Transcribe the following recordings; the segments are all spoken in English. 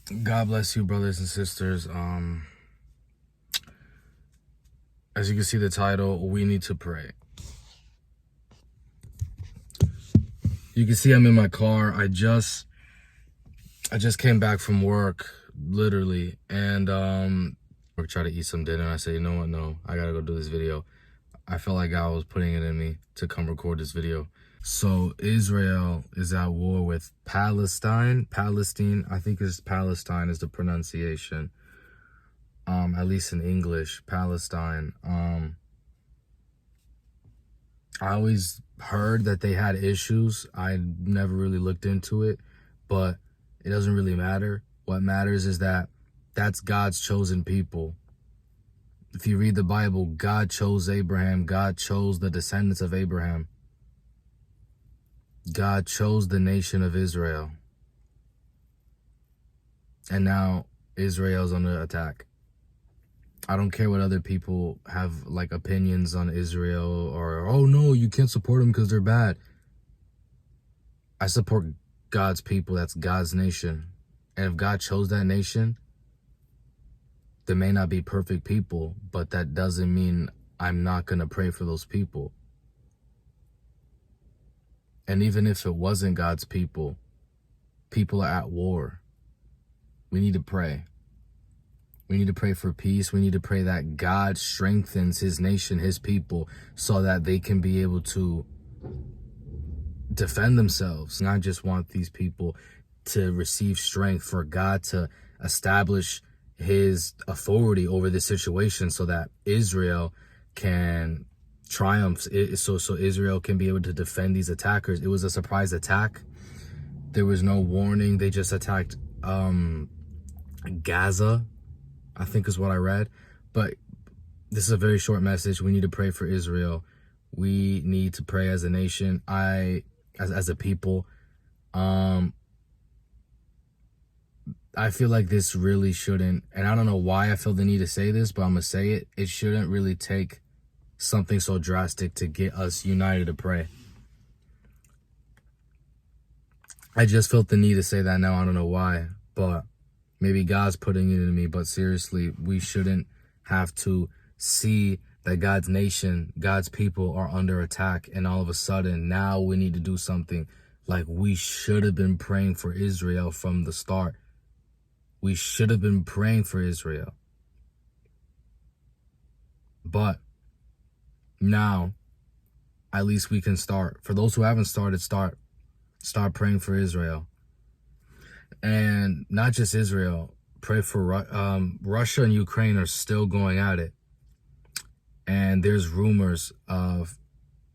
God bless you, brothers and sisters. As you can see the title, we need to pray. You can see I'm in my car. I just came back from work, literally, and I tried to eat some dinner. I said, you know what? No, I gotta go do this video. I felt like God was putting it in me to come record this video. So Israel is at war with Palestine. I think it's Palestine is the pronunciation. At least in English, Palestine. I always heard that they had issues. I never really looked into it, but it doesn't really matter. What matters is that that's God's chosen people. If you read the Bible, God chose Abraham. God chose the descendants of Abraham. God chose the nation of Israel. And now Israel's under attack. I don't care what other people have like opinions on Israel or, oh no, you can't support them because they're bad. I support God's people. That's God's nation. And if God chose that nation, there may not be perfect people, but that doesn't mean I'm not going to pray for those people. And even if it wasn't God's people, people are at war. We need to pray. We need to pray for peace. We need to pray that God strengthens his nation, his people, so that they can be able to defend themselves. And I just want these people to receive strength, for God to establish his authority over this situation so that Israel can triumph. So Israel can be able to defend these attackers. It was a surprise attack. There was no warning. They just attacked Gaza, I think is what I read. But this is a very short message. We need to pray for Israel. We need to pray as a nation. As a people. I feel like this really shouldn't, and I don't know why I feel the need to say this, but I'm going to say it. It shouldn't really take something so drastic to get us united to pray. I just felt the need to say that now. I don't know why, but maybe God's putting it in me. But seriously, we shouldn't have to see that God's nation, God's people are under attack, and all of a sudden now we need to do something. Like, we should have been praying for Israel from the start. We should have been praying for Israel. But now, at least we can start. For those who haven't started, start praying for Israel. And not just Israel. Pray for Russia and Ukraine are still going at it. And there's rumors of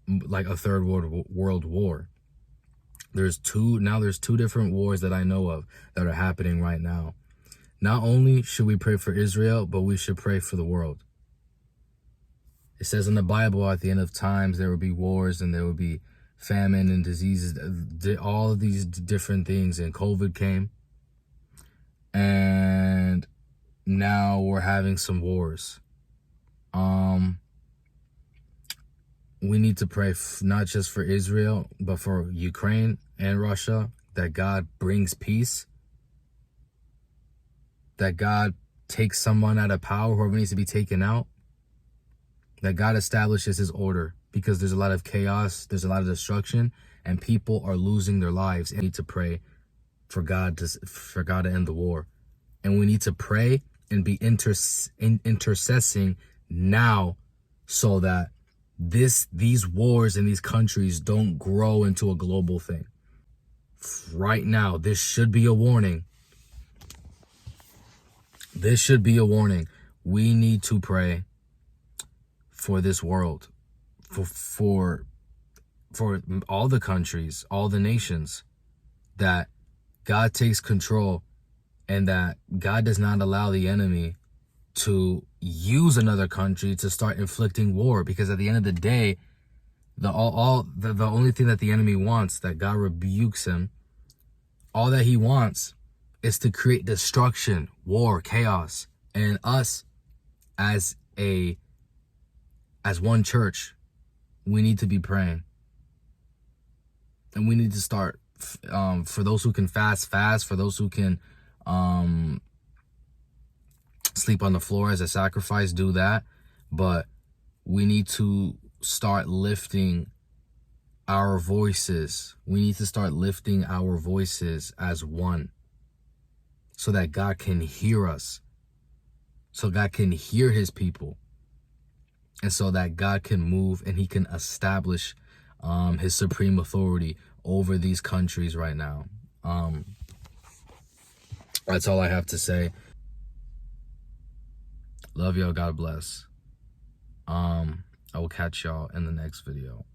like a third world war. There's two different wars that I know of that are happening right now. Not only should we pray for Israel, but we should pray for the world. It says in the Bible, at the end of times, there will be wars and there will be famine and diseases, all of these different things. And COVID came. And now we're having some wars. We need to pray not just for Israel, but for Ukraine and Russia, that God brings peace. That God takes someone out of power, whoever needs to be taken out. That God establishes his order, because there's a lot of chaos, there's a lot of destruction, and people are losing their lives. And we need to pray for God to end the war. And we need to pray and be intercessing now, so that these wars in these countries don't grow into a global thing. Right now, this should be a warning. This should be a warning. We need to pray for this world, for all the countries, all the nations, that God takes control and that God does not allow the enemy to use another country to start inflicting war. Because at the end of the day, the only thing that the enemy wants, that God rebukes him, all that he wants is to create destruction, war, chaos. And us as one church, we need to be praying. And we need to start, for those who can fast, for those who can sleep on the floor as a sacrifice, do that. But we need to start lifting our voices. We need to start lifting our voices as one, so that God can hear us, so God can hear his people, and so that God can move and he can establish his supreme authority over these countries right now. That's all I have to say. Love y'all. God bless. I will catch y'all in the next video.